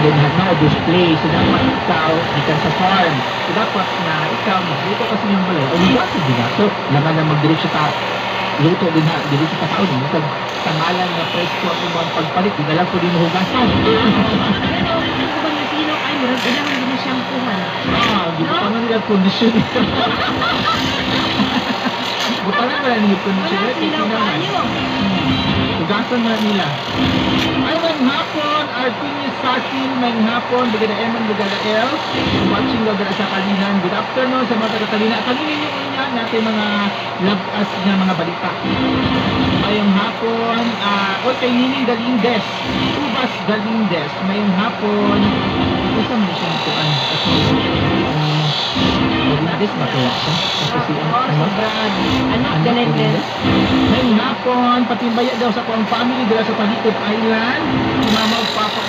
ganyan na display. So dapat ikaw, ikan sa farm. So dapat na ikaw, magluto kasi yung balay. O luto din na. So, laman na magdiretso ta, luto din na, diretso ta taon. Kasi tangalan na presko ang mga pagpalit, di na lang po din hugasan. Pero, kung ba yung sino, ay, murag ilang din na shampoohan. Di ba nga nila kondisyon ito? Butangan mo lang yung kondisyon. Wala silang kayo. Hugasan na nila. Ay, ngayong hapon, Artinius Sakil, ngayong hapon, Brigada Eman, Brigada L, watching Brigada sa Kalinan. Good afternoon sa mga taga-Kalina. Kalinin nyo niya natin mga love us na mga balita. Ngayong hapon, kay Nining Galindes, Ubas Galindes, ngayong hapon, isa mo siyang tuan. Kasi, Galindes, matuwa siya. Kasi, Anak, Galindes. ngayong hapon, patimbaya daw sa kong family dila sa Palikod Island, si Mama o Papa